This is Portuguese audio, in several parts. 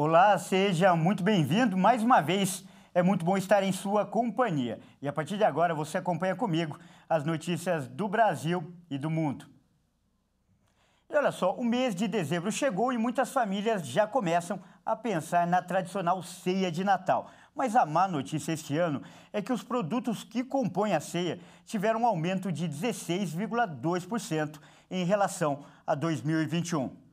Olá, seja muito bem-vindo mais uma vez. É muito bom estar em sua companhia. E a partir de agora você acompanha comigo as notícias do Brasil e do mundo. E olha só, o mês de dezembro chegou e muitas famílias já começam a pensar na tradicional ceia de Natal. Mas a má notícia este ano é que os produtos que compõem a ceia tiveram um aumento de 16,2% em relação a 2021.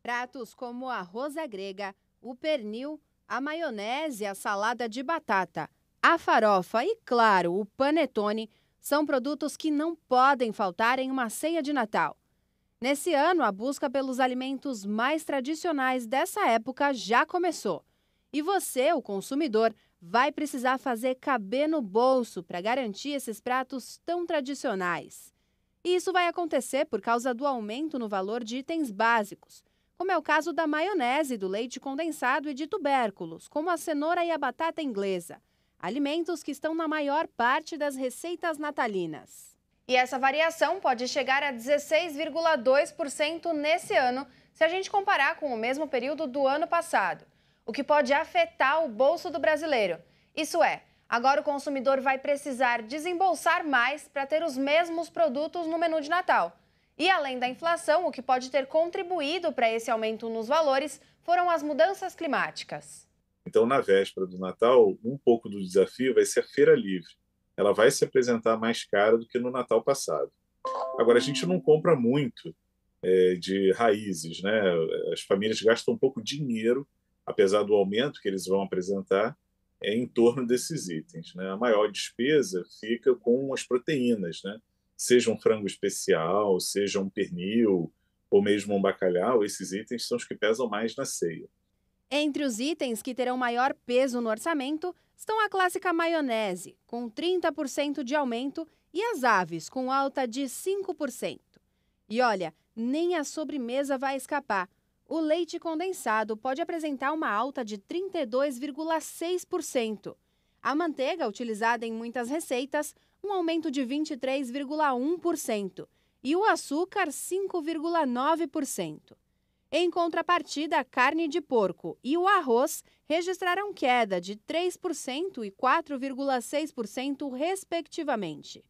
Pratos como a arroz à grega, o pernil, a maionese, a salada de batata, a farofa e, claro, o panetone são produtos que não podem faltar em uma ceia de Natal. Nesse ano, a busca pelos alimentos mais tradicionais dessa época já começou. E você, o consumidor, vai precisar fazer caber no bolso para garantir esses pratos tão tradicionais. E isso vai acontecer por causa do aumento no valor de itens básicos, como é o caso da maionese, do leite condensado e de tubérculos, como a cenoura e a batata inglesa, alimentos que estão na maior parte das receitas natalinas. E essa variação pode chegar a 16,2% nesse ano, se a gente comparar com o mesmo período do ano passado, o que pode afetar o bolso do brasileiro. Isso é, agora o consumidor vai precisar desembolsar mais para ter os mesmos produtos no menu de Natal. E além da inflação, o que pode ter contribuído para esse aumento nos valores foram as mudanças climáticas. Então, na véspera do Natal, um pouco do desafio vai ser a feira livre. Ela vai se apresentar mais cara do que no Natal passado. Agora, a gente não compra muito de raízes, né? As famílias gastam um pouco de dinheiro, apesar do aumento que eles vão apresentar, em torno desses itens, né? A maior despesa fica com as proteínas, né? Seja um frango especial, seja um pernil, ou mesmo um bacalhau, esses itens são os que pesam mais na ceia. Entre os itens que terão maior peso no orçamento estão a clássica maionese, com 30% de aumento, e as aves, com alta de 5%. E olha, nem a sobremesa vai escapar. O leite condensado pode apresentar uma alta de 32,6%. A manteiga, utilizada em muitas receitas, um aumento de 23,1%. E o açúcar, 5,9%. Em contrapartida, a carne de porco e o arroz registraram queda de 3% e 4,6%, respectivamente.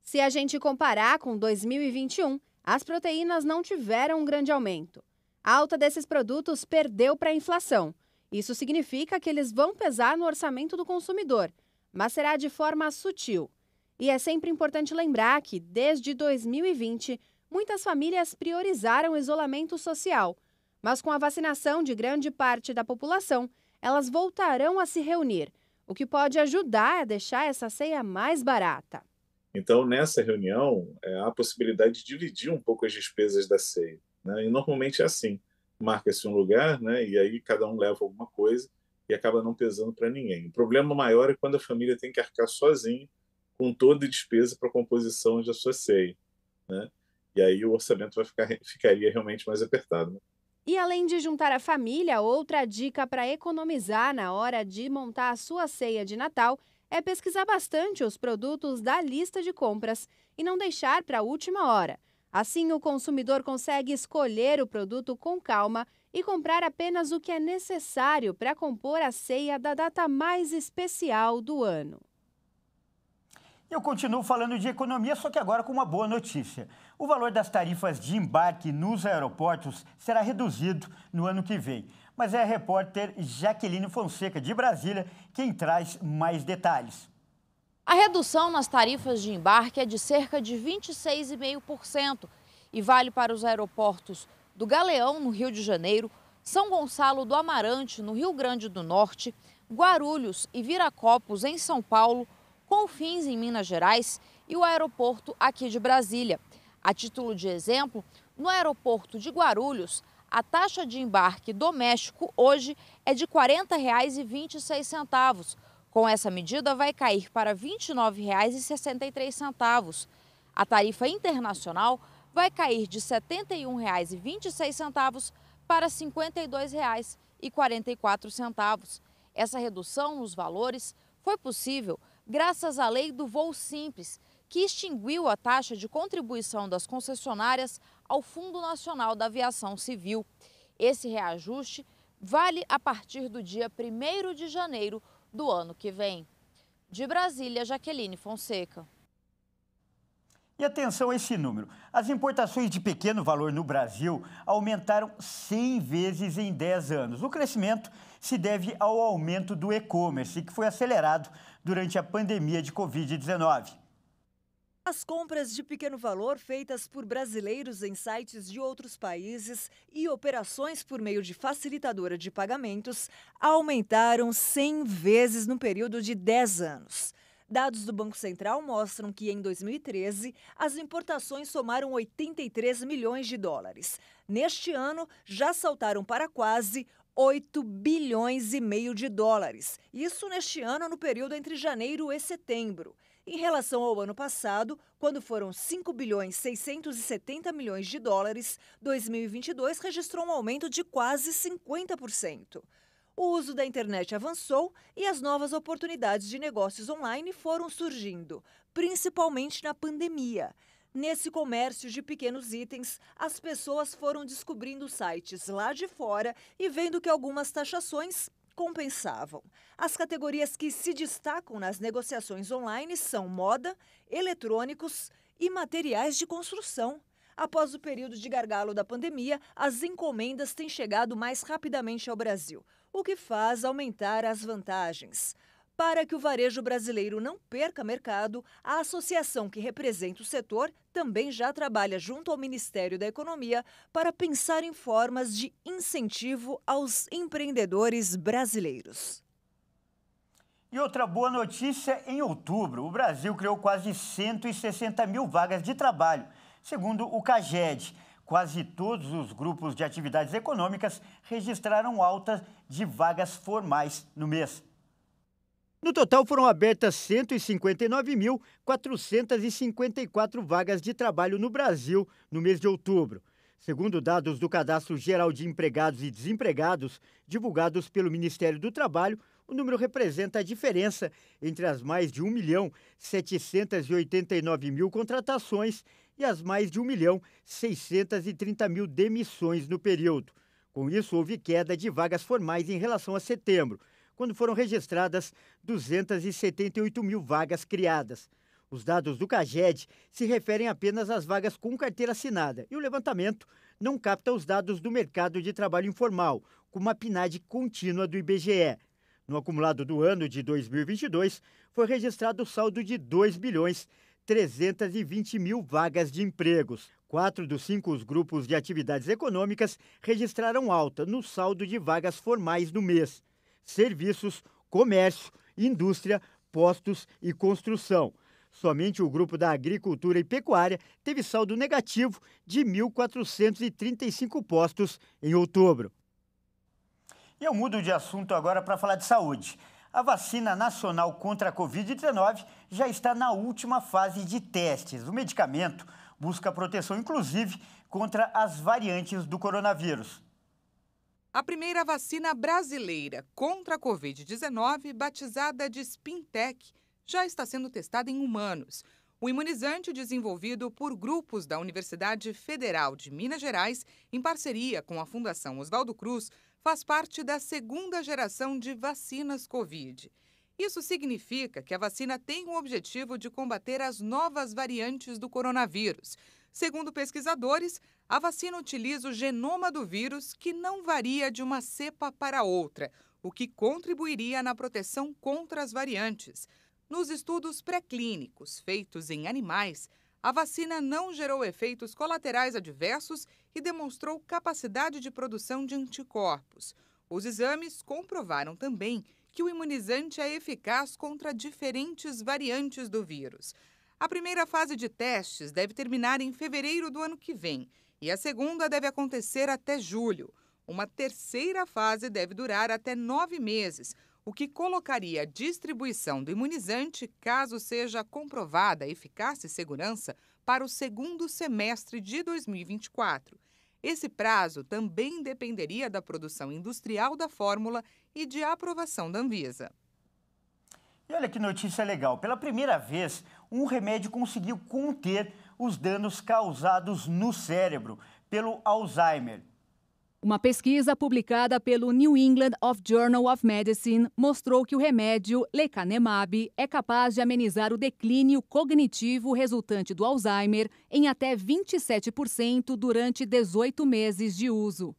Se a gente comparar com 2021, as proteínas não tiveram um grande aumento. A alta desses produtos perdeu para a inflação. Isso significa que eles vão pesar no orçamento do consumidor, mas será de forma sutil. E é sempre importante lembrar que, desde 2020, muitas famílias priorizaram o isolamento social. Mas com a vacinação de grande parte da população, elas voltarão a se reunir, o que pode ajudar a deixar essa ceia mais barata. Então, nessa reunião, há a possibilidade de dividir um pouco as despesas da ceia, né? E normalmente é assim, marca-se um lugar, né? E aí cada um leva alguma coisa e acaba não pesando para ninguém. O problema maior é quando a família tem que arcar sozinha com toda a despesa para a composição da sua ceia, né? E aí o orçamento ficaria realmente mais apertado, né? E além de juntar a família, outra dica para economizar na hora de montar a sua ceia de Natal é pesquisar bastante os produtos da lista de compras e não deixar para a última hora. Assim, o consumidor consegue escolher o produto com calma e comprar apenas o que é necessário para compor a ceia da data mais especial do ano. Eu continuo falando de economia, só que agora com uma boa notícia. O valor das tarifas de embarque nos aeroportos será reduzido no ano que vem. Mas é a repórter Jaqueline Fonseca, de Brasília, quem traz mais detalhes. A redução nas tarifas de embarque é de cerca de 26,5% e vale para os aeroportos do Galeão, no Rio de Janeiro, São Gonçalo do Amarante, no Rio Grande do Norte, Guarulhos e Viracopos, em São Paulo, Confins, em Minas Gerais, e o aeroporto aqui de Brasília. A título de exemplo, no aeroporto de Guarulhos, a taxa de embarque doméstico hoje é de R$ 40,26. Com essa medida, vai cair para R$ 29,63. A tarifa internacional vai cair de R$ 71,26 para R$ 52,44. Essa redução nos valores foi possível graças à lei do voo simples, que extinguiu a taxa de contribuição das concessionárias ao Fundo Nacional da Aviação Civil. Esse reajuste vale a partir do dia 1º de janeiro do ano que vem. De Brasília, Jaqueline Fonseca. E atenção a esse número. As importações de pequeno valor no Brasil aumentaram 100 vezes em 10 anos. O crescimento se deve ao aumento do e-commerce, que foi acelerado durante a pandemia de Covid-19. As compras de pequeno valor feitas por brasileiros em sites de outros países e operações por meio de facilitadora de pagamentos aumentaram 100 vezes no período de 10 anos. Dados do Banco Central mostram que, em 2013, as importações somaram 83 milhões de dólares. Neste ano, já saltaram para quase 8 bilhões e meio de dólares. Isso neste ano, no período entre janeiro e setembro. Em relação ao ano passado, quando foram 5 bilhões 670 milhões de dólares, 2022 registrou um aumento de quase 50%. O uso da internet avançou e as novas oportunidades de negócios online foram surgindo, principalmente na pandemia. Nesse comércio de pequenos itens, as pessoas foram descobrindo sites lá de fora e vendo que algumas taxações compensavam. As categorias que se destacam nas negociações online são moda, eletrônicos e materiais de construção. Após o período de gargalo da pandemia, as encomendas têm chegado mais rapidamente ao Brasil, o que faz aumentar as vantagens. Para que o varejo brasileiro não perca mercado, a associação que representa o setor também já trabalha junto ao Ministério da Economia para pensar em formas de incentivo aos empreendedores brasileiros. E outra boa notícia, em outubro, o Brasil criou quase 160 mil vagas de trabalho, segundo o CAGED. Quase todos os grupos de atividades econômicas registraram alta de vagas formais no mês. No total, foram abertas 159.454 vagas de trabalho no Brasil no mês de outubro. Segundo dados do Cadastro Geral de Empregados e Desempregados, divulgados pelo Ministério do Trabalho, o número representa a diferença entre as mais de 1.789.000 contratações e as mais de 1.630.000 demissões no período. Com isso, houve queda de vagas formais em relação a setembro, quando foram registradas 278 mil vagas criadas. Os dados do CAGED se referem apenas às vagas com carteira assinada e o levantamento não capta os dados do mercado de trabalho informal, como a PNAD contínua do IBGE. No acumulado do ano de 2022, foi registrado o saldo de 2.320.000 vagas de empregos. 4 dos 5 grupos de atividades econômicas registraram alta no saldo de vagas formais no mês: serviços, comércio, indústria, postos e construção. Somente o grupo da agricultura e pecuária teve saldo negativo de 1.435 postos em outubro. E eu mudo de assunto agora para falar de saúde. A vacina nacional contra a Covid-19 já está na última fase de testes. O medicamento busca proteção, inclusive, contra as variantes do coronavírus. A primeira vacina brasileira contra a Covid-19, batizada de Spintec, já está sendo testada em humanos. O imunizante, desenvolvido por grupos da Universidade Federal de Minas Gerais, em parceria com a Fundação Oswaldo Cruz, faz parte da segunda geração de vacinas Covid. Isso significa que a vacina tem o objetivo de combater as novas variantes do coronavírus. Segundo pesquisadores, a vacina utiliza o genoma do vírus, que não varia de uma cepa para outra, o que contribuiria na proteção contra as variantes. Nos estudos pré-clínicos feitos em animais, a vacina não gerou efeitos colaterais adversos e demonstrou capacidade de produção de anticorpos. Os exames comprovaram também que o imunizante é eficaz contra diferentes variantes do vírus. A primeira fase de testes deve terminar em fevereiro do ano que vem e a segunda deve acontecer até julho. Uma terceira fase deve durar até 9 meses, o que colocaria a distribuição do imunizante, caso seja comprovada a eficácia e segurança, para o segundo semestre de 2024. Esse prazo também dependeria da produção industrial da fórmula e de aprovação da Anvisa. E olha que notícia legal. Pela primeira vez, um remédio conseguiu conter os danos causados no cérebro pelo Alzheimer. Uma pesquisa publicada pelo New England Journal of Medicine mostrou que o remédio lecanemab é capaz de amenizar o declínio cognitivo resultante do Alzheimer em até 27% durante 18 meses de uso.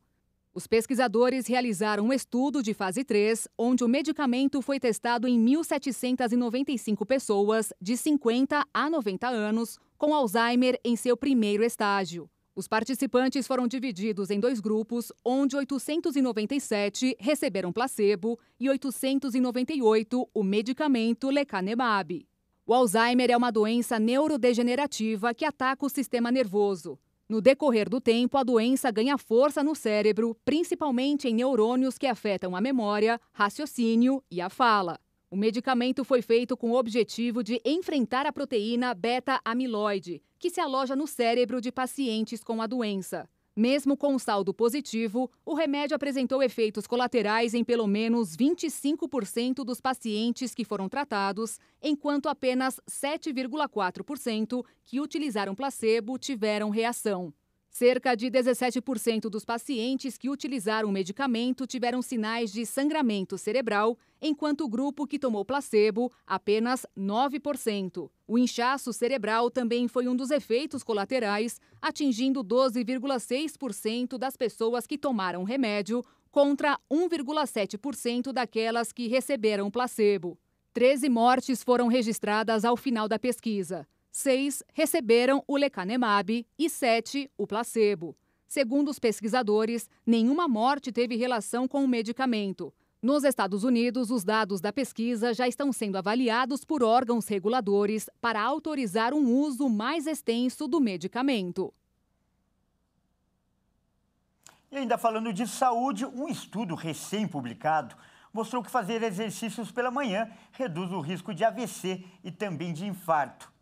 Os pesquisadores realizaram um estudo de fase 3, onde o medicamento foi testado em 1.795 pessoas de 50 a 90 anos com Alzheimer em seu primeiro estágio. Os participantes foram divididos em 2 grupos, onde 897 receberam placebo e 898 o medicamento lecanemab. O Alzheimer é uma doença neurodegenerativa que ataca o sistema nervoso. No decorrer do tempo, a doença ganha força no cérebro, principalmente em neurônios que afetam a memória, raciocínio e a fala. O medicamento foi feito com o objetivo de enfrentar a proteína beta-amiloide, que se aloja no cérebro de pacientes com a doença. Mesmo com um saldo positivo, o remédio apresentou efeitos colaterais em pelo menos 25% dos pacientes que foram tratados, enquanto apenas 7,4% que utilizaram placebo tiveram reação. Cerca de 17% dos pacientes que utilizaram o medicamento tiveram sinais de sangramento cerebral, enquanto o grupo que tomou placebo, apenas 9%. O inchaço cerebral também foi um dos efeitos colaterais, atingindo 12,6% das pessoas que tomaram o remédio, contra 1,7% daquelas que receberam placebo. 13 mortes foram registradas ao final da pesquisa. 6 receberam o lecanemab e 7 o placebo. Segundo os pesquisadores, nenhuma morte teve relação com o medicamento. Nos Estados Unidos, os dados da pesquisa já estão sendo avaliados por órgãos reguladores para autorizar um uso mais extenso do medicamento. E ainda falando de saúde, um estudo recém-publicado mostrou que fazer exercícios pela manhã reduz o risco de AVC e também de infarto.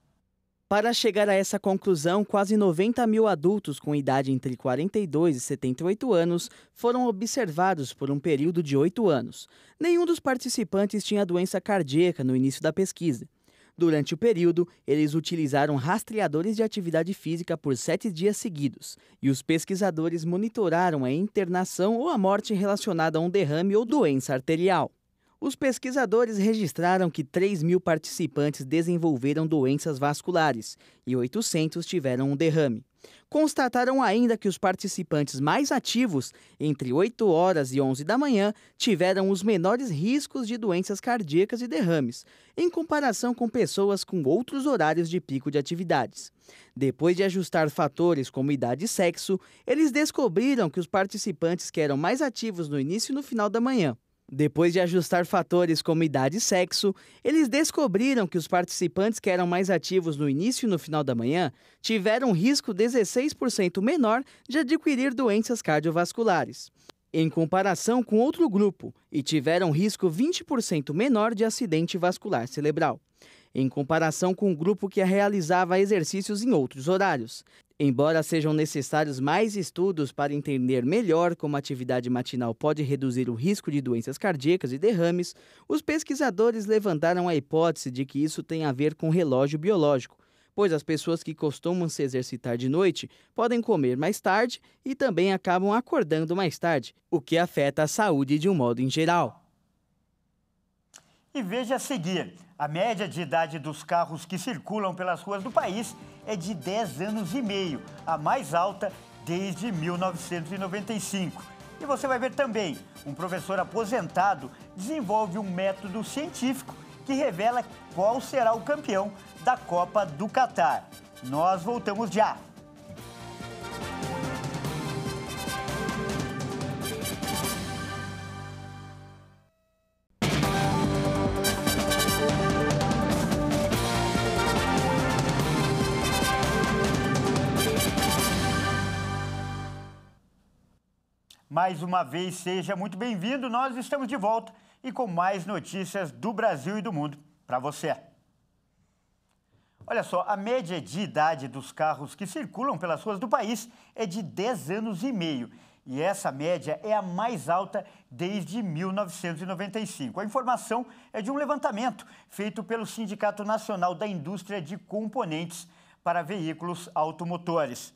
Para chegar a essa conclusão, quase 90 mil adultos com idade entre 42 e 78 anos foram observados por um período de 8 anos. Nenhum dos participantes tinha doença cardíaca no início da pesquisa. Durante o período, eles utilizaram rastreadores de atividade física por 7 dias seguidos, e os pesquisadores monitoraram a internação ou a morte relacionada a um derrame ou doença arterial. Os pesquisadores registraram que 3 mil participantes desenvolveram doenças vasculares e 800 tiveram um derrame. Constataram ainda que os participantes mais ativos, entre 8 horas e 11 da manhã, tiveram os menores riscos de doenças cardíacas e derrames, em comparação com pessoas com outros horários de pico de atividades. Depois de ajustar fatores como idade e sexo, eles descobriram que os participantes que eram mais ativos no início e no final da manhã Depois de ajustar fatores como idade e sexo, eles descobriram que os participantes que eram mais ativos no início e no final da manhã tiveram um risco 16% menor de adquirir doenças cardiovasculares, em comparação com outro grupo, e tiveram um risco 20% menor de acidente vascular cerebral, em comparação com o grupo que realizava exercícios em outros horários. Embora sejam necessários mais estudos para entender melhor como a atividade matinal pode reduzir o risco de doenças cardíacas e derrames, os pesquisadores levantaram a hipótese de que isso tem a ver com o relógio biológico, pois as pessoas que costumam se exercitar de noite podem comer mais tarde e também acabam acordando mais tarde, o que afeta a saúde de um modo em geral. E veja a seguir, a média de idade dos carros que circulam pelas ruas do país é de 10 anos e meio, a mais alta desde 1995. E você vai ver também, um professor aposentado desenvolve um método científico que revela qual será o campeão da Copa do Catar. Nós voltamos já. Mais uma vez, seja muito bem-vindo. Nós estamos de volta e com mais notícias do Brasil e do mundo para você. Olha só, a média de idade dos carros que circulam pelas ruas do país é de 10 anos e meio. E essa média é a mais alta desde 1995. A informação é de um levantamento feito pelo Sindicato Nacional da Indústria de Componentes para Veículos Automotores.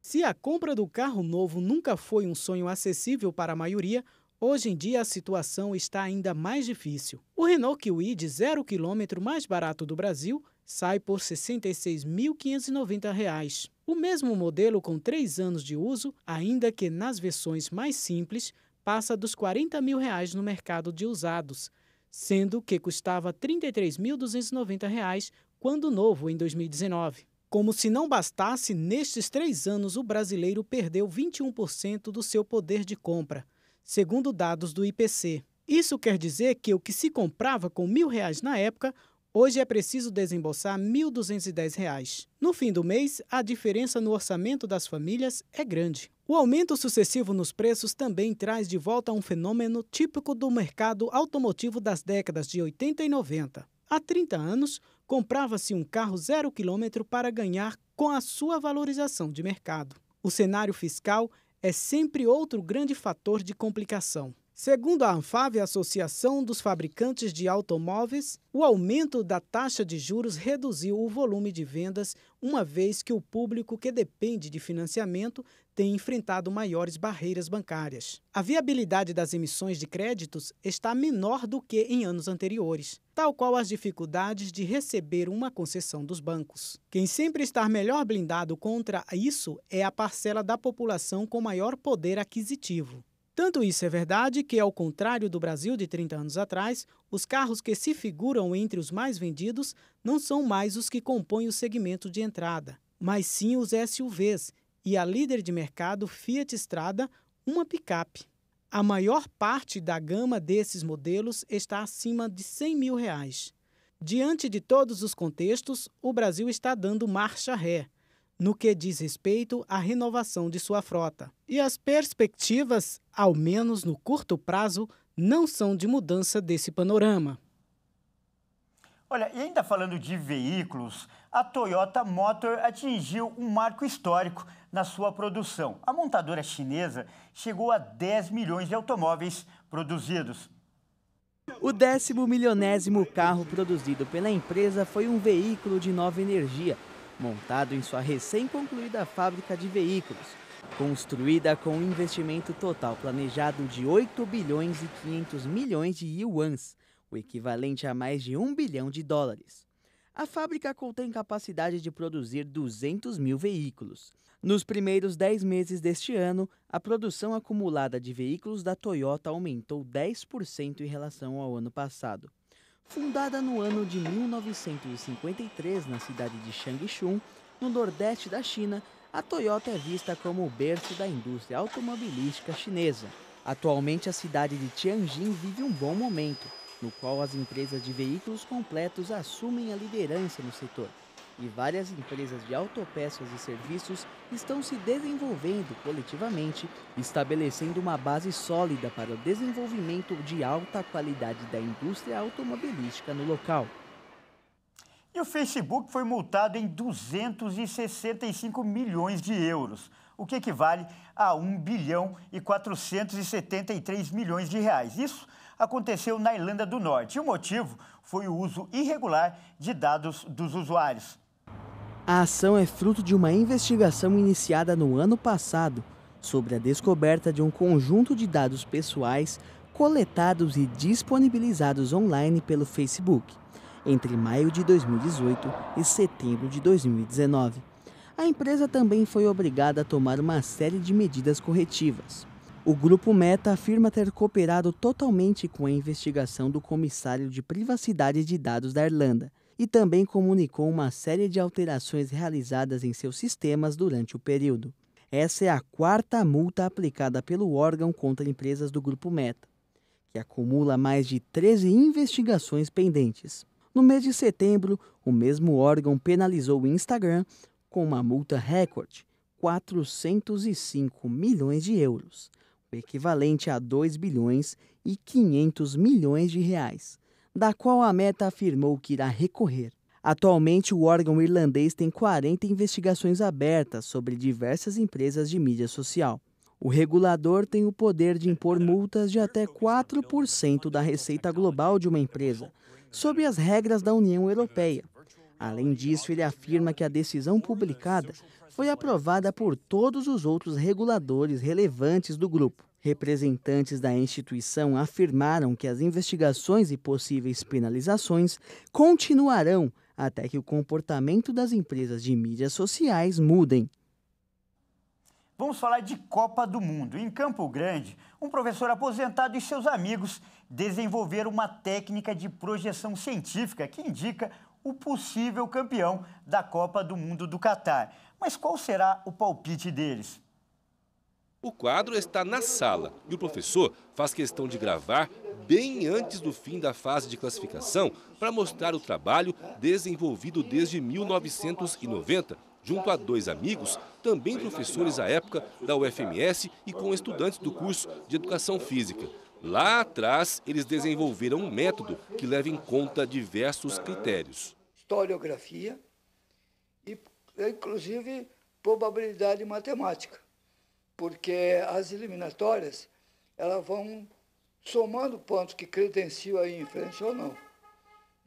Se a compra do carro novo nunca foi um sonho acessível para a maioria, hoje em dia a situação está ainda mais difícil. O Renault Kwid de 0 km mais barato do Brasil sai por R$ 66.590. O mesmo modelo com 3 anos de uso, ainda que nas versões mais simples, passa dos R$ 40 mil no mercado de usados, sendo que custava R$ 33.290 quando novo em 2019. Como se não bastasse, nestes 3 anos o brasileiro perdeu 21% do seu poder de compra, segundo dados do IPC. Isso quer dizer que o que se comprava com R$ 1.000 na época, hoje é preciso desembolsar R$ 1.210. No fim do mês, a diferença no orçamento das famílias é grande. O aumento sucessivo nos preços também traz de volta um fenômeno típico do mercado automotivo das décadas de 80 e 90. Há 30 anos, comprava-se um carro 0 km para ganhar com a sua valorização de mercado. O cenário fiscal é sempre outro grande fator de complicação. Segundo a ANFAVEA, Associação dos Fabricantes de Automóveis, o aumento da taxa de juros reduziu o volume de vendas, uma vez que o público que depende de financiamento tem enfrentado maiores barreiras bancárias. A viabilidade das emissões de créditos está menor do que em anos anteriores, tal qual as dificuldades de receber uma concessão dos bancos. Quem sempre está melhor blindado contra isso é a parcela da população com maior poder aquisitivo. Tanto isso é verdade que, ao contrário do Brasil de 30 anos atrás, os carros que se figuram entre os mais vendidos não são mais os que compõem o segmento de entrada, mas sim os SUVs e a líder de mercado Fiat Strada, uma picape. A maior parte da gama desses modelos está acima de R$ 100 mil. Diante de todos os contextos, o Brasil está dando marcha ré no que diz respeito à renovação de sua frota. E as perspectivas, ao menos no curto prazo, não são de mudança desse panorama. Olha, e ainda falando de veículos, a Toyota Motor atingiu um marco histórico na sua produção. A montadora chinesa chegou a 10 milhões de automóveis produzidos. O 10º milionésimo carro produzido pela empresa foi um veículo de nova energia, montado em sua recém-concluída fábrica de veículos, construída com um investimento total planejado de 8 bilhões e 500 milhões de yuans, o equivalente a mais de $1 bilhão. A fábrica contém capacidade de produzir 200 mil veículos. Nos primeiros 10 meses deste ano, a produção acumulada de veículos da Toyota aumentou 10% em relação ao ano passado. Fundada no ano de 1953 na cidade de Changchun, no nordeste da China, a Toyota é vista como o berço da indústria automobilística chinesa. Atualmente, a cidade de Tianjin vive um bom momento, no qual as empresas de veículos completos assumem a liderança no setor. E várias empresas de autopeças e serviços estão se desenvolvendo coletivamente, estabelecendo uma base sólida para o desenvolvimento de alta qualidade da indústria automobilística no local. E o Facebook foi multado em 265 milhões de euros, o que equivale a 1 bilhão e 473 milhões de reais. Isso aconteceu na Irlanda do Norte. E o motivo foi o uso irregular de dados dos usuários. A ação é fruto de uma investigação iniciada no ano passado sobre a descoberta de um conjunto de dados pessoais coletados e disponibilizados online pelo Facebook entre maio de 2018 e setembro de 2019. A empresa também foi obrigada a tomar uma série de medidas corretivas. O Grupo Meta afirma ter cooperado totalmente com a investigação do Comissário de Privacidade de Dados da Irlanda e também comunicou uma série de alterações realizadas em seus sistemas durante o período. Essa é a 4ª multa aplicada pelo órgão contra empresas do Grupo Meta, que acumula mais de 13 investigações pendentes. No mês de setembro, o mesmo órgão penalizou o Instagram com uma multa recorde, 405 milhões de euros, o equivalente a 2 bilhões e 500 milhões de reais, da qual a Meta afirmou que irá recorrer. Atualmente, o órgão irlandês tem 40 investigações abertas sobre diversas empresas de mídia social. O regulador tem o poder de impor multas de até 4% da receita global de uma empresa, sob as regras da União Europeia. Além disso, ele afirma que a decisão publicada foi aprovada por todos os outros reguladores relevantes do grupo. Representantes da instituição afirmaram que as investigações e possíveis penalizações continuarão até que o comportamento das empresas de mídias sociais mudem. Vamos falar de Copa do Mundo. Em Campo Grande, um professor aposentado e seus amigos desenvolveram uma técnica de projeção científica que indica o possível campeão da Copa do Mundo do Catar. Mas qual será o palpite deles? O quadro está na sala e o professor faz questão de gravar bem antes do fim da fase de classificação para mostrar o trabalho desenvolvido desde 1990, junto a 2 amigos, também professores à época da UFMS e com estudantes do curso de Educação Física. Lá atrás, eles desenvolveram um método que leva em conta diversos critérios. Historiografia e, inclusive, probabilidade matemática, porque as eliminatórias elas vão somando pontos que credenciam aí em frente ou não.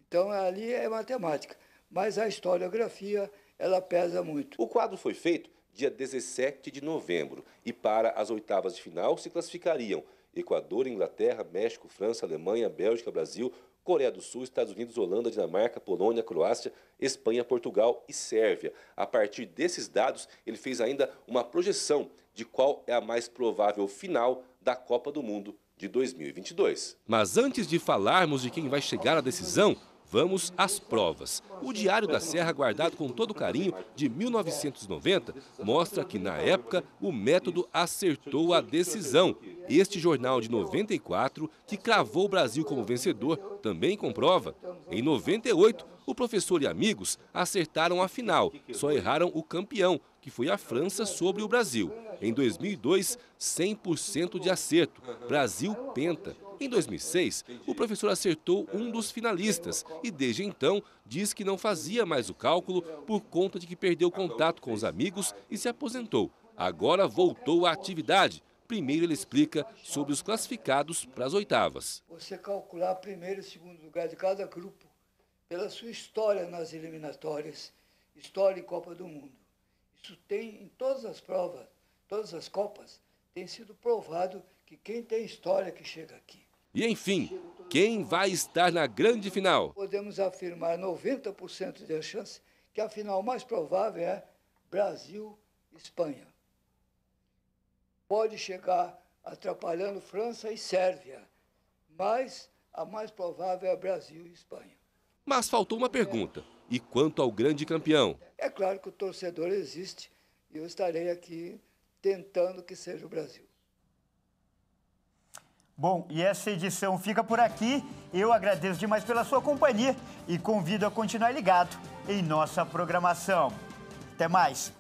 Então, ali é matemática, mas a historiografia ela pesa muito. O quadro foi feito dia 17 de novembro e para as oitavas de final se classificariam Equador, Inglaterra, México, França, Alemanha, Bélgica, Brasil, Coreia do Sul, Estados Unidos, Holanda, Dinamarca, Polônia, Croácia, Espanha, Portugal e Sérvia. A partir desses dados, ele fez ainda uma projeção de qual é a mais provável final da Copa do Mundo de 2022. Mas antes de falarmos de quem vai chegar à decisão, vamos às provas. O Diário da Serra, guardado com todo carinho, de 1990, mostra que, na época, o método acertou a decisão. Este jornal de 94, que cravou o Brasil como vencedor, também comprova. Em 98, o professor e amigos acertaram a final, só erraram o campeão, que foi a França sobre o Brasil. Em 2002, 100% de acerto, Brasil penta. Em 2006, o professor acertou um dos finalistas e, desde então, diz que não fazia mais o cálculo por conta de que perdeu contato com os amigos e se aposentou. Agora voltou à atividade. Primeiro ele explica sobre os classificados para as oitavas. Você calcular primeiro e segundo lugar de cada grupo pela sua história nas eliminatórias, história em Copa do Mundo. Isso tem em todas as provas, todas as Copas, tem sido provado que quem tem história que chega aqui. E, enfim, quem vai estar na grande final? Podemos afirmar 90% de chance que a final mais provável é Brasil-Espanha. Pode chegar atrapalhando França e Sérvia, mas a mais provável é Brasil e Espanha. Mas faltou uma pergunta. E quanto ao grande campeão? É claro que o torcedor existe e eu estarei aqui tentando que seja o Brasil. Bom, e essa edição fica por aqui. Eu agradeço demais pela sua companhia e convido a continuar ligado em nossa programação. Até mais!